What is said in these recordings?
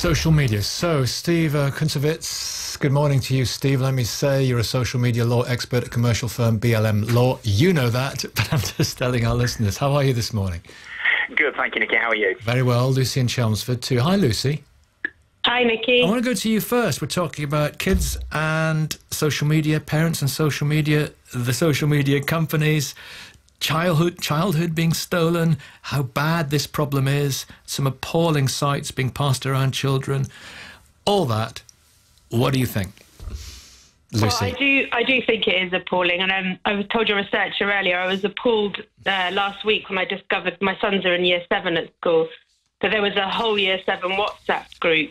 Social media. So, Steve Kuncewicz, good morning to you, Steve. Let me say you're a social media law expert at commercial firm BLM Law. You know that, but I'm just telling our listeners. How are you this morning? Good, thank you, Nicky. How are you? Very well. Lucy in Chelmsford too. Hi, Lucy. Hi, Nicky. I want to go to you first. We're talking about kids and social media, parents and social media, the social media companies, childhood being stolen, how bad this problem is, some appalling sites being passed around children, all that. What do you think, Lucy? Well, I do think it is appalling, and I told your researcher earlier, I was appalled last week when I discovered my sons are in Year 7 at school, that there was a whole Year 7 WhatsApp group,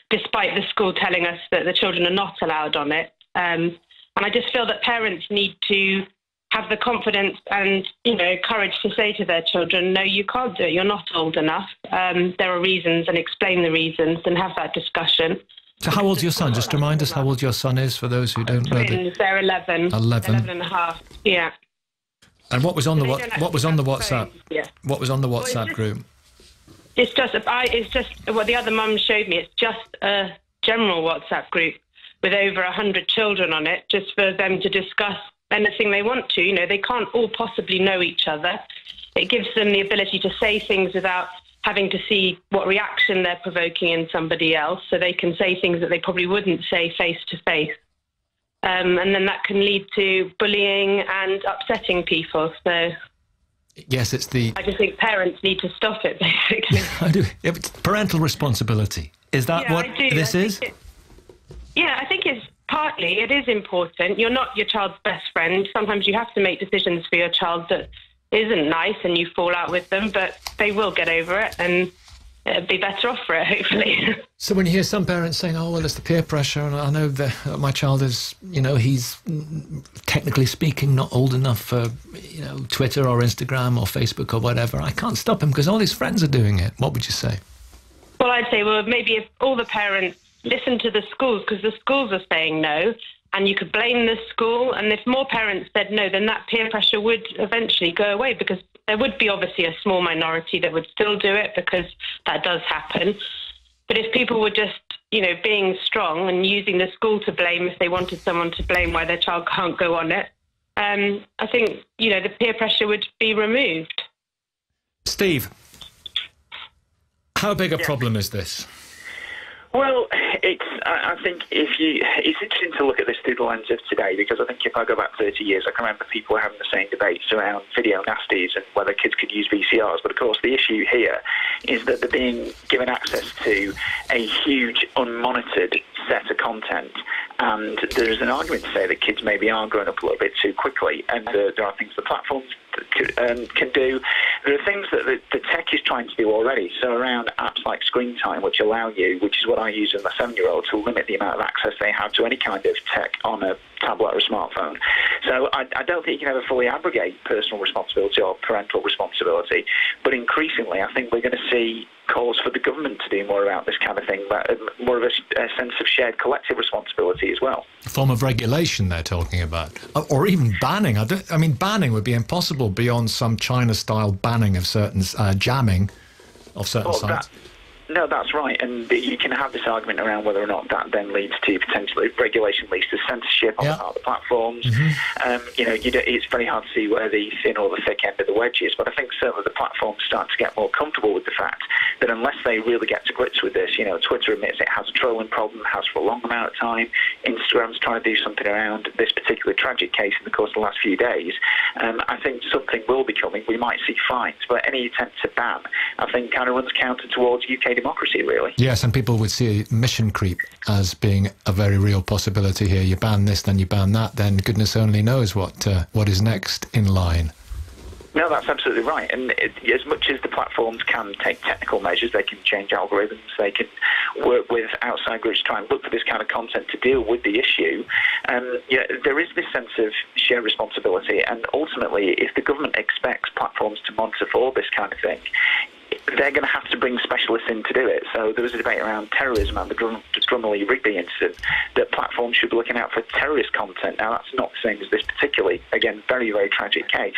despite the school telling us that the children are not allowed on it. And I just feel that parents need to have the confidence and, courage to say to their children, no, you can't do it. You're not old enough. There are reasons, and explain the reasons and have that discussion. So how old's your son? Just remind us how old your son is for those who don't know. They're 11. 11 and a half, yeah. And what was on the WhatsApp? Yeah. What was on the WhatsApp group? It's just what the other mum showed me. It's just a general WhatsApp group with over 100 children on it, just for them to discuss anything they want to. They can't all possibly know each other. It gives them the ability to say things without having to see what reaction they're provoking in somebody else, so they can say things that they probably wouldn't say face to face. And then that can lead to bullying and upsetting people. So yes, I just think parents need to stop it, basically. I do. It's parental responsibility. Is that what this is? I think it's partly, it is important. You're not your child's best friend. Sometimes you have to make decisions for your child that isn't nice and you fall out with them, but they will get over it and it'll be better off for it, hopefully. So when you hear some parents saying, oh, well, it's the peer pressure, and I know that my child is, he's technically speaking not old enough for, Twitter or Instagram or Facebook or whatever. I can't stop him because all his friends are doing it. What would you say? Well, I'd say, maybe if all the parents listen to the schools, because the schools are saying no, and you could blame the school, and if more parents said no, then that peer pressure would eventually go away, because there would be obviously a small minority that would still do it, because that does happen. But if people were just, being strong and using the school to blame if they wanted someone to blame why their child can't go on it, I think, the peer pressure would be removed. Steve, how big a problem is this? Well, I think it's interesting to look at this through the lens of today, because I think if I go back 30 years, I can remember people having the same debates around video nasties and whether kids could use VCRs. But of course, the issue here is that they're being given access to a huge unmonitored set of content. And there's an argument to say that kids maybe are growing up a little bit too quickly, and there are things the platforms can do. There are things that the tech is trying to do already. So around apps like Screen Time, which allow you, which is what I use with my 7-year-old, to limit the amount of access they have to any kind of tech on a tablet or a smartphone. So I don't think you can ever fully abrogate personal responsibility or parental responsibility, but increasingly I think we're going to see calls for the government to do more about this kind of thing, but more of a sense of shared collective responsibility as well. A form of regulation they're talking about, or even banning. I mean, banning would be impossible beyond some China-style banning of certain jamming of certain sites. No, that's right, and you can have this argument around whether or not that then leads to potentially regulation, leads to censorship on the part of the platforms. It's very hard to see where the thin or the thick end of the wedge is, but I think certainly the platforms start to get more comfortable with the fact that unless they really get to grips with this, Twitter admits it has a trolling problem, has for a long amount of time. Instagram's trying to do something around this particular tragic case in the course of the last few days. I think something will be coming. We might see fines, but any attempt to ban, I think, kind of runs counter towards UK democracy, really. Yes, and people would see mission creep as being a very real possibility here. You ban this, then you ban that, then goodness only knows what is next in line. No, that's absolutely right. And as much as the platforms can take technical measures, they can change algorithms, they can work with outside groups to try and look for this kind of content to deal with the issue. There is this sense of shared responsibility. And ultimately, if the government expects platforms to monitor for this kind of thing, they're going to have to bring specialists in to do it. So there was a debate around terrorism and the Drumley Rigby incident that platforms should be looking out for terrorist content. Now, that's not the same as this particularly, again, very, very tragic case.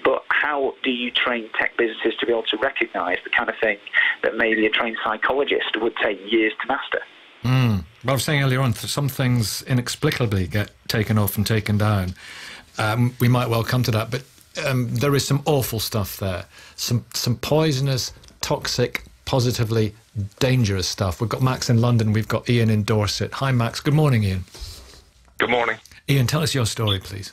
But how do you train tech businesses to be able to recognise the kind of thing that maybe a trained psychologist would take years to master? Well, I was saying earlier on, some things inexplicably get taken off and taken down. We might well come to that, but there is some awful stuff there. Some poisonous, toxic, positively dangerous stuff. We've got Max in London, we've got Ian in Dorset. Hi, Max. Good morning, Ian. Good morning. Ian, tell us your story, please.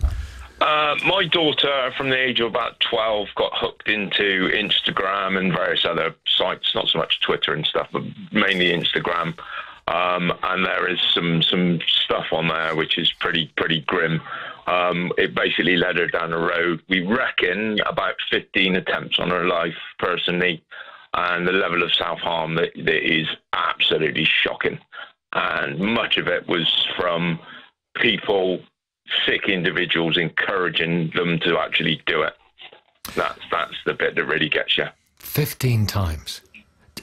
My daughter, from the age of about 12, got hooked into Instagram and various other sites, not so much Twitter and stuff, but mainly Instagram. And there is some stuff on there which is pretty grim. It basically led her down a road. We reckon about 15 attempts on her life, personally, and the level of self-harm that is absolutely shocking. And much of it was from people, sick individuals, encouraging them to actually do it. That's the bit that really gets you. 15 times.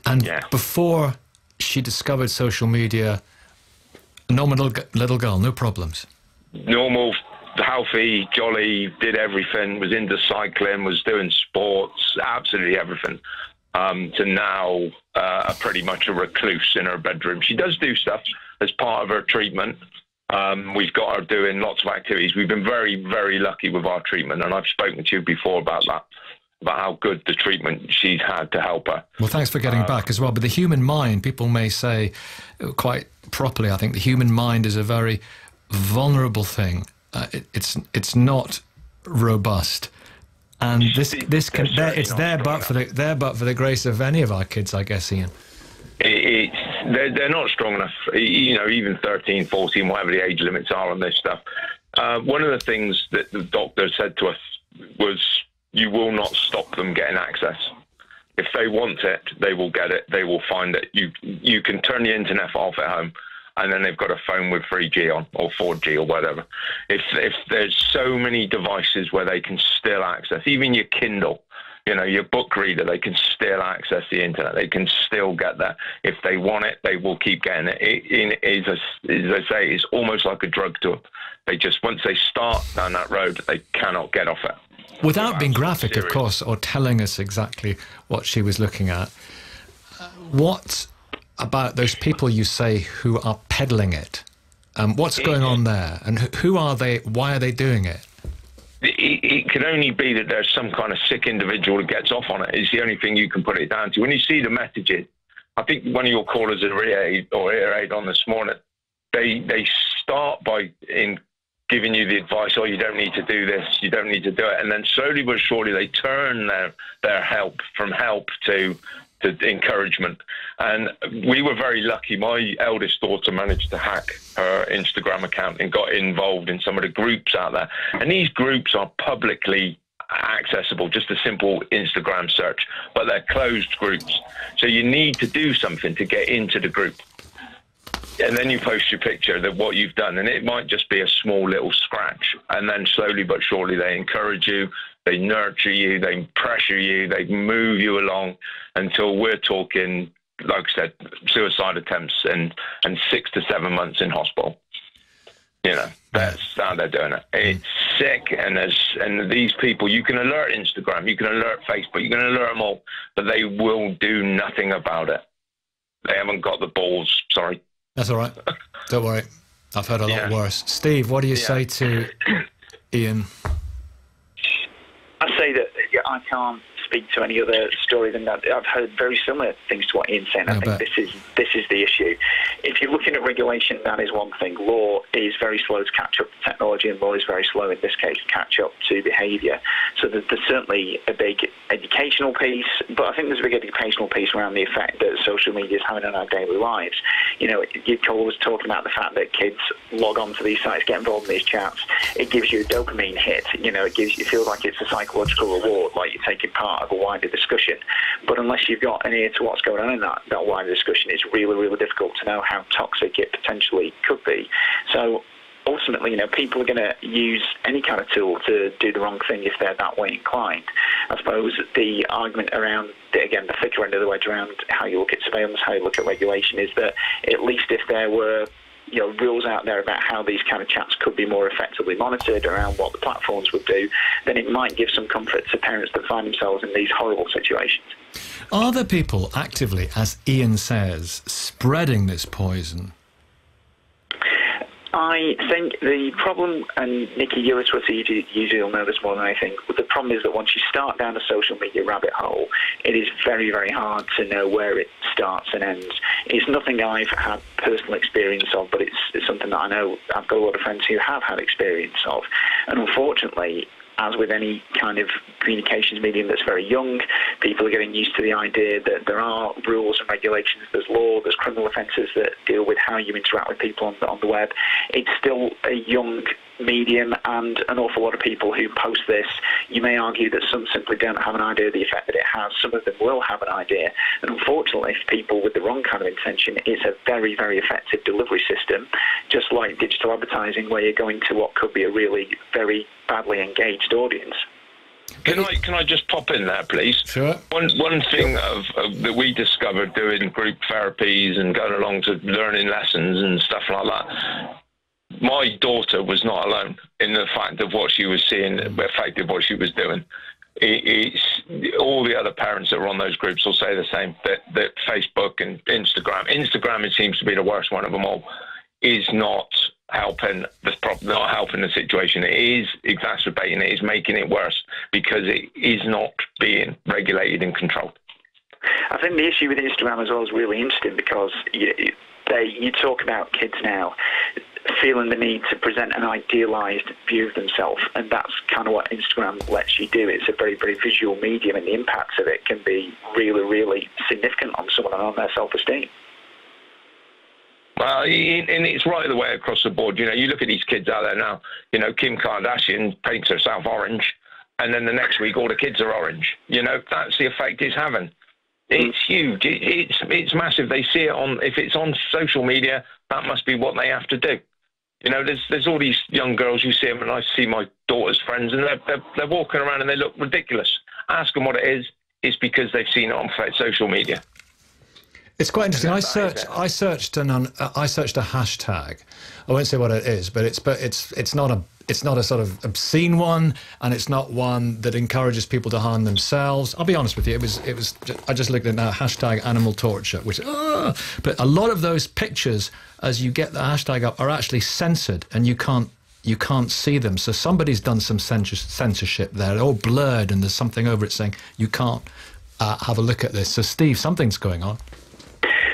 And before she discovered social media, normal little girl, no problems. Normal, healthy, jolly, did everything, was into cycling, was doing sports, absolutely everything. To now pretty much a recluse in her bedroom. She does do stuff as part of her treatment. We've got her doing lots of activities. We've been very, very lucky with our treatment, and I've spoken to you before about that, about how good the treatment she's had to help her. Well, thanks for getting back as well. But the human mind, people may say quite properly, I think the human mind is a very vulnerable thing. It's not robust, and it's there but for the grace of any of our kids, I guess, Ian. They're not strong enough, even 13, 14, whatever the age limits are on this stuff. One of the things that the doctor said to us was, you will not stop them getting access. If they want it, they will get it. They will find it. You can turn the internet off at home, and then they've got a phone with 3G on or 4G or whatever. If there's so many devices where they can still access, even your Kindle, your book reader, they can still access the internet. They can still get that. If they want it, they will keep getting it. It is, as I say, it's almost like a drug to them. They just, once they start down that road, they cannot get off it. Without being graphic, of course, or telling us exactly what she was looking at, what about those people you say who are peddling it? What's going on there? And who are they? Why are they doing it? It can only be that there's some kind of sick individual that gets off on it. It's the only thing you can put it down to. When you see the messages, I think one of your callers at ear on this morning, they start by giving you the advice, you don't need to do this, you don't need to do it. And then slowly but surely they turn their help from help to encouragement. And we were very lucky. My eldest daughter managed to hack her Instagram account and got involved in some of the groups out there. And these groups are publicly accessible, just a simple Instagram search, but they're closed groups. So you need to do something to get into the group. And then you post your picture of what you've done, and it might just be a small little scratch. And then slowly but surely they encourage you, they nurture you, they pressure you, they move you along until we're talking, like I said, suicide attempts and 6 to 7 months in hospital. That's how they're doing it. It's sick, and these people, you can alert Instagram, you can alert Facebook, you can alert them all, but they will do nothing about it. They haven't got the balls, sorry. That's all right. Don't worry. I've heard a lot worse. Steve, what do you say to Ian? I say that I can't speak to any other story than that. I've heard very similar things to what Ian's saying. I think this is the issue. If you're looking at regulation, that is one thing. Law is very slow to catch up to technology, and law is very slow, in this case, to catch up to behaviour. So there's certainly a big educational piece, but I think there's a big educational piece around the effect that social media is having on our daily lives. Your caller was talking about the fact that kids log on to these sites, get involved in these chats. It gives you a dopamine hit. It feels like it's a psychological reward, like you're taking part of a wider discussion. But unless you've got an ear to what's going on in that wider discussion, it's really, really difficult to know how toxic it potentially could be. So ultimately, people are going to use any kind of tool to do the wrong thing if they're that way inclined. I suppose the argument around, again, the thicker end of the wedge around how you look at surveillance, how you look at regulation, is that at least if there were rules out there about how these kind of chats could be more effectively monitored around what the platforms would do, then it might give some comfort to parents that find themselves in these horrible situations. Are there people actively, as Ian says, spreading this poison? I think the problem, and Nikki, you're a Twitter user, you'll know this more than anything, but the problem is that once you start down a social media rabbit hole, it is very, very hard to know where it starts and ends. It's nothing I've had personal experience of, but it's something that I know I've got a lot of friends who have had experience of. And unfortunately, as with any kind of communications medium that's very young, people are getting used to the idea that there are rules and regulations, there's law, there's criminal offences that deal with how you interact with people on the web. It's still a young medium, and an awful lot of people who post this, you may argue that some simply don't have an idea of the effect that it has. Some of them will have an idea. And unfortunately, for people with the wrong kind of intention, it's a very, very effective delivery system, just like digital advertising, where you're going to what could be a really very badly engaged audience. Can I just pop in there, please? Sure. One thing that we discovered doing group therapies and going along to learning lessons and stuff like that, my daughter was not alone in the fact of what she was seeing affected what she was doing. It's all the other parents that are on those groups will say the same, that Facebook and Instagram, it seems to be the worst one of them all, is not helping the situation. It is exacerbating it, is making it worse because it is not being regulated and controlled. I think the issue with Instagram as well is really interesting because you talk about kids now feeling the need to present an idealised view of themselves, and that's kind of what Instagram lets you do. It's a very, very visual medium, and the impacts of it can be really, really significant on someone and on their self-esteem. Well, and it's right the way across the board. You look at these kids out there now, Kim Kardashian paints herself orange, and then the next week all the kids are orange. That's the effect it's having. It's huge. It's massive. They see it if it's on social media, that must be what they have to do. There's all these young girls, you see them, and I see my daughter's friends, and they're walking around and they look ridiculous. Ask them what it is. It's because they've seen it on social media. It's quite interesting. I searched a hashtag. I won't say what it is, but it's not a sort of obscene one, and it's not one that encourages people to harm themselves. I'll be honest with you. I just looked at that hashtag animal torture, which but a lot of those pictures, as you get the hashtag up, are actually censored, and you can't see them. So somebody's done some censorship there. They're all blurred, and there's something over it saying you can't have a look at this. So Steve, something's going on.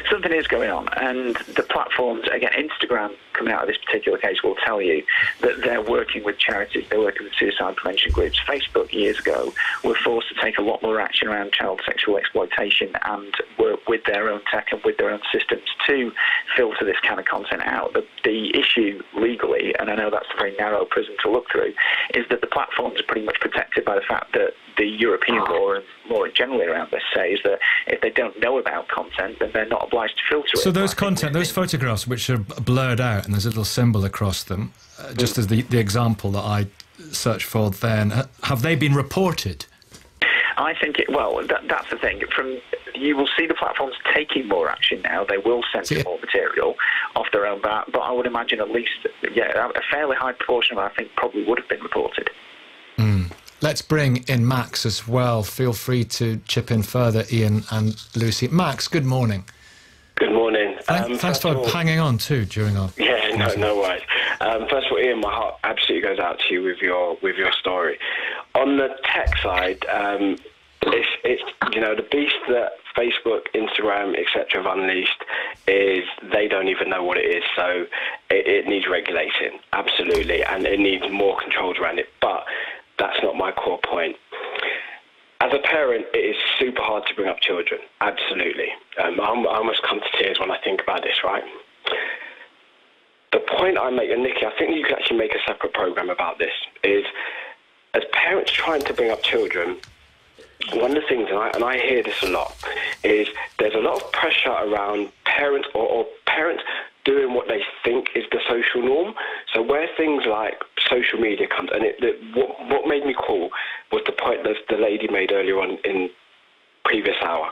Something is going on, and the platforms, again, Instagram, coming out of this particular case, will tell you that they're working with charities, they're working with suicide prevention groups. Facebook, years ago, were forced to take a lot more action around child sexual exploitation and work with their own tech and with their own systems to filter this kind of content out. The issue legally, and I know that's a very narrow prism to look through, is that the platforms are pretty much protected by the fact that the European law and more generally around this says that if they don't know about content, then they're not obliged to filter it. So those photographs which are blurred out and there's a little symbol across them, just as the example that I searched for then, have they been reported? I think that's the thing. You will see the platforms taking more action now. They will censor more material off their own bat, but I would imagine at least a fairly high proportion of it, I think, probably would have been reported. Let's bring in Max as well. Feel free to chip in further, Ian and Lucy. Max, good morning. Good morning. Thanks for hanging on too during our... Yeah, no worries. First of all, Ian, my heart absolutely goes out to you with your story. On the tech side, it's the beast that Facebook, Instagram, etc. have unleashed is they don't even know what it is. So it needs regulating, absolutely, and it needs more controls around it. But that's not my core point. As a parent, it is super hard to bring up children, absolutely. I almost come to tears when I think about this, right? The point I make, and Nikki, I think you could actually make a separate program about this, is as parents trying to bring up children, one of the things, and I hear this a lot, is there's a lot of pressure around parents or parents doing what they think is the social norm. So where things like social media comes, and what made me call was the point that the lady made earlier on in previous hour,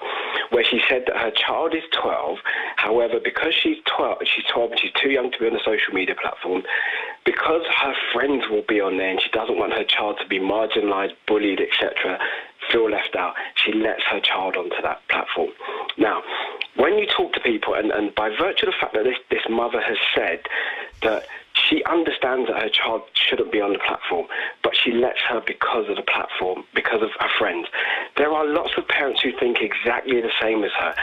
where she said that her child is 12. However, because she's 12 and she's too young to be on the social media platform, because her friends will be on there and she doesn't want her child to be marginalized, bullied, etc., feel left out, she lets her child onto that platform. Now, when you talk to people, and by virtue of the fact that this mother has said that she understands that her child shouldn't be on the platform, but she lets her because of the platform, because of her friends. There are lots of parents who think exactly the same as her.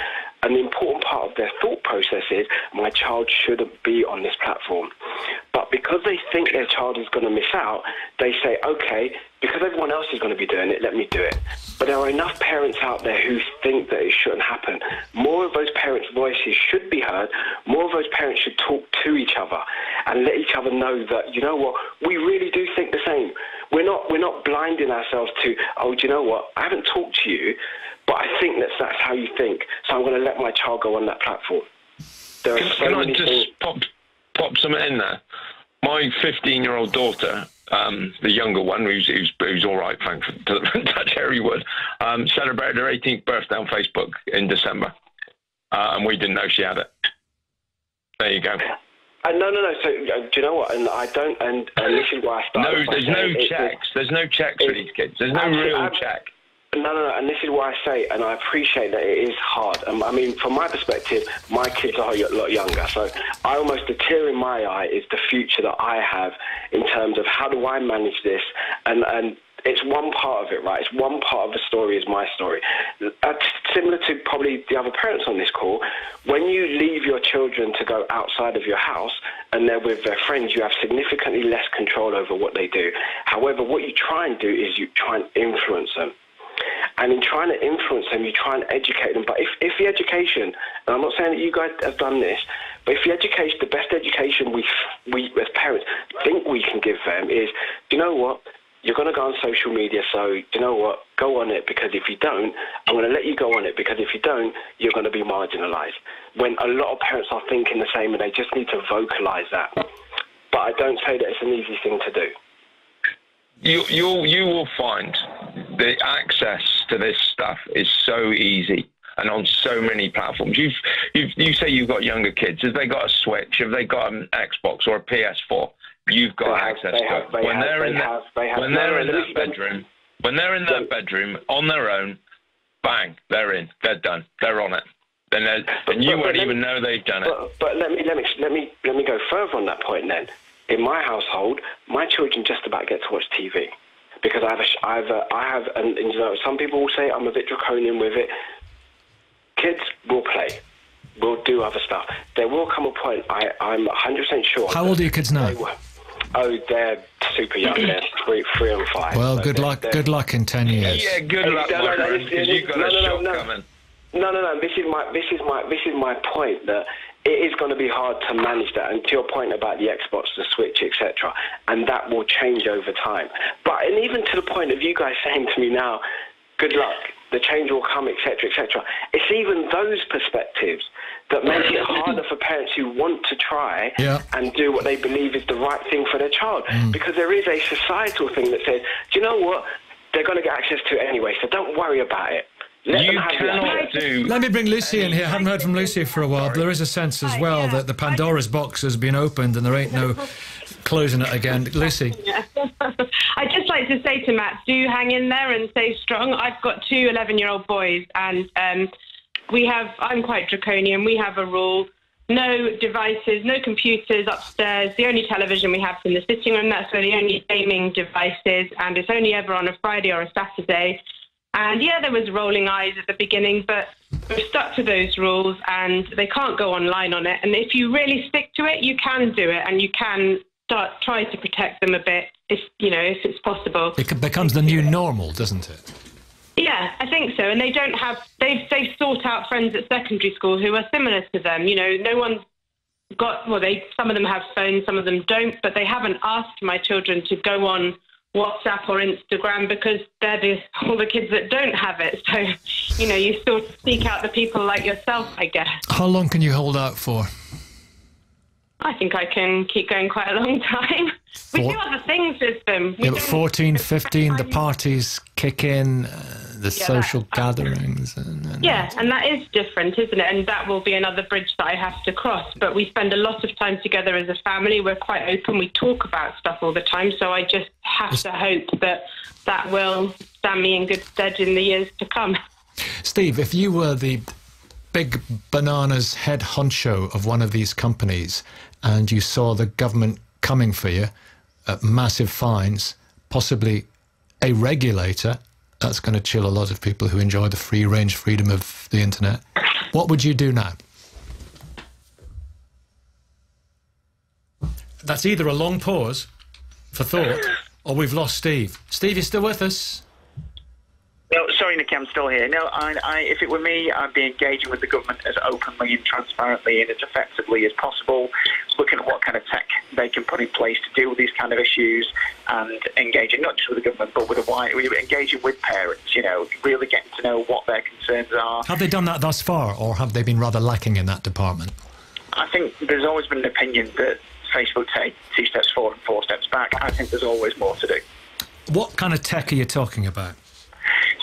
And the important part of their thought process is, my child shouldn't be on this platform. But because they think their child is going to miss out, they say, okay, because everyone else is going to be doing it, let me do it. But there are enough parents out there who think that it shouldn't happen. More of those parents' voices should be heard. More of those parents should talk to each other and let each other know that, you know what, we really do think the same. We're not blinding ourselves to, oh, do you know what, I haven't talked to you, but I think that's how you think, so I'm going to let my child go on that platform. There are so many things. Pop something in there? My 15-year-old daughter, the younger one, who's all right, thanks to touch Harry Wood, celebrated her 18th birthday on Facebook in December, and we didn't know she had it. There you go. No. So, do you know what? And I don't. And this is why I started. No, there's no checks. There's no checks for these kids. There's no real check. No, and this is why I say, and I appreciate that it is hard. I mean, from my perspective, my kids are a lot younger, so a tear in my eye is the future that I have in terms of how do I manage this, and it's one part of it, right? It's one part of the story is my story. Similar to probably the other parents on this call, when you leave your children to go outside of your house and they're with their friends, you have significantly less control over what they do. However, what you try and do is you try and influence them. And in trying to influence them, you try and educate them. But if the education, and I'm not saying that you guys have done this, but if the best education we as parents think we can give them is, you know what, you're going to go on social media, so you know what, go on it, because if you don't, I'm going to let you go on it, because if you don't, you're going to be marginalised. When a lot of parents are thinking the same, and they just need to vocalise that. But I don't say that it's an easy thing to do. You will find the access to this stuff is so easy and on so many platforms. You say you've got younger kids. Have they got a Switch? Have they got an Xbox or a PS4? You've got access to it. When they're in that bedroom on their own, bang, they're in. They're done. They're on it. And you won't even know they've done it. But let me go further on that point then. In my household, my children just about get to watch TV because I have, and you know, some people will say I'm a bit draconian with it. Kids will play, will do other stuff. There will come a point. I'm 100% sure. How old are your kids now? They're super young. They're 3 and 5. Well, so good luck. Good luck in 10 years. Yeah, good luck, my friend, because you've got a shock coming. No. This is my point that it is going to be hard to manage that. And to your point about the Xbox, the Switch, etc., and that will change over time. But and even to the point of you guys saying to me now, good luck, the change will come, etc., etc. It's even those perspectives that make it harder for parents who want to try and do what they believe is the right thing for their child. Because there is a societal thing that says, do you know what? They're going to get access to it anyway, so don't worry about it. Let me bring Lucy in here. I haven't heard from Lucy for a while, but there is a sense as well that the Pandora's box has been opened and there ain't no closing it again. Lucy? I'd just like to say to Matt, do hang in there and stay strong. I've got 2 11-year-old boys, and I'm quite draconian. We have a rule: no devices, no computers upstairs. The only television we have is in the sitting room. That's where the only gaming device is, and it's only ever on a Friday or a Saturday. And yeah, there was rolling eyes at the beginning, but we're stuck to those rules and they can't go online on it. And if you really stick to it, you can do it, and you can try to protect them a bit if it's possible. It becomes the new normal, doesn't it? Yeah, I think so. And they've sought out friends at secondary school who are similar to them. You know, no one's got, some of them have phones, some of them don't, but they haven't asked my children to go on WhatsApp or Instagram because they're all the kids that don't have it. So, you sort of seek out the people like yourself, I guess. How long can you hold out for? I think I can keep going quite a long time. We do other things with them. Yeah, but 14, 15, the parties kick in, the social gatherings. And that is different, isn't it? And that will be another bridge that I have to cross. But we spend a lot of time together as a family. We're quite open. We talk about stuff all the time. So I just have to hope that will stand me in good stead in the years to come. Steve, if you were the big bananas head honcho of one of these companies and you saw the government coming for you, massive fines, possibly a regulator, that's going to chill a lot of people who enjoy the free-range freedom of the internet, what would you do now? That's either a long pause for thought or we've lost Steve. Steve, you still with us? No, sorry, Nicky, I'm still here. No, if it were me, I'd be engaging with the government as openly and transparently and as effectively as possible, looking at what kind of tech they can put in place to deal with these kind of issues and engaging not just with the government but with engaging with parents, really getting to know what their concerns are. Have they done that thus far, or have they been rather lacking in that department? I think there's always been an opinion that Facebook take 2 steps forward and 4 steps back. I think there's always more to do. What kind of tech are you talking about?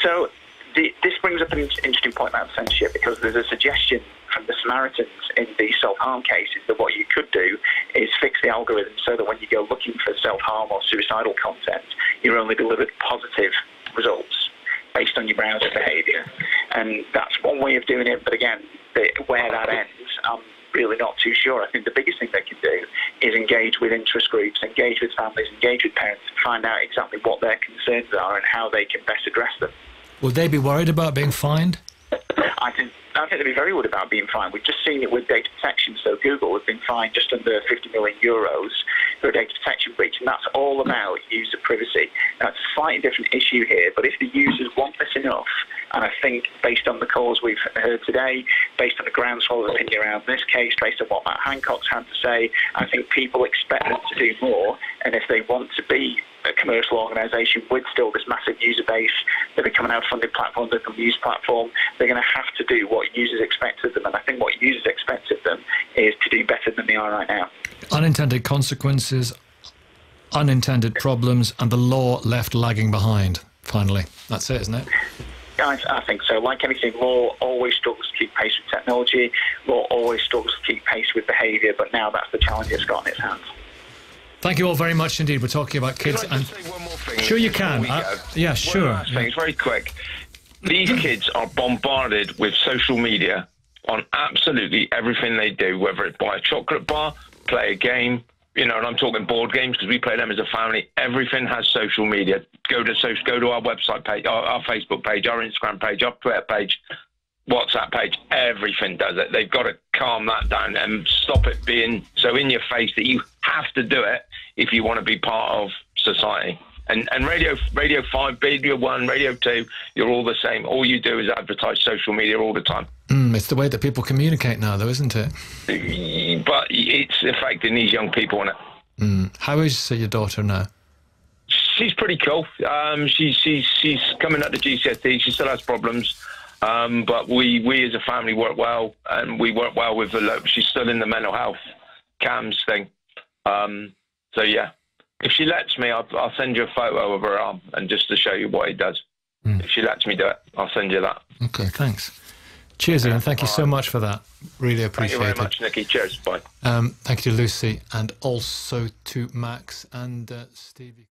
So this brings up an interesting point about censorship, because there's a suggestion from the Samaritans in the self-harm cases that what you could do is fix the algorithm so that when you go looking for self-harm or suicidal content, you're only delivered positive results based on your browser behaviour. And that's one way of doing it, but again, where that ends, I'm really not too sure. I think the biggest thing they can do is engage with interest groups, engage with families, engage with parents, and find out exactly what their concerns are and how they can best address them. Would they be worried about being fined? I think they'd be very worried about being fined. We've just seen it with data protection. So Google has been fined just under 50 million euros for a data protection breach, and that's all about user privacy. Now, it's a slightly different issue here, but if the users want this enough, and I think based on the calls we've heard today, based on the groundswell of opinion around this case, based on what Matt Hancock's had to say, I think people expect them to do more, and if they want to be a commercial organisation with still this massive user base, they're becoming out funded platform, they're a use platform, they're going to have to do what users expect of them, and I think what users expect of them is to do better than they are right now. Unintended consequences, unintended problems, and the law left lagging behind, finally. That's it, isn't it? I think so. Like anything, law always struggles to keep pace with technology, law always struggles to keep pace with behaviour, but now that's the challenge it's got in its hands. Thank you all very much indeed. We're talking about kids. Can I just say one more thing? Sure you can. Yeah, sure. One last thing, it's very quick. These kids are bombarded with social media on absolutely everything they do, whether it's buy a chocolate bar, play a game, and I'm talking board games because we play them as a family. Everything has social media. Go to our website page, our Facebook page, our Instagram page, our Twitter page, WhatsApp page. Everything does it. They've got to calm that down and stop it being so in your face that you have to do it if you want to be part of society. And Radio 5, Radio 1, Radio 2, you're all the same. All you do is advertise social media all the time. It's the way that people communicate now, though, isn't it? But it's affecting these young people, isn't it? How is your daughter now? She's pretty cool. She's coming at the GCSE. She still has problems. But we as a family work well, and we work well with her. She's still in the mental health CAMS thing. So, yeah. If she lets me, I'll send you a photo of her arm, and just to show you what it does. If she lets me do it, I'll send you that. Okay, thanks. Cheers, Ian. Thank you so much for that. Really appreciate it. Thank you very much, Nicky. Cheers. Bye. Thank you to Lucy, and also to Max and Stevie.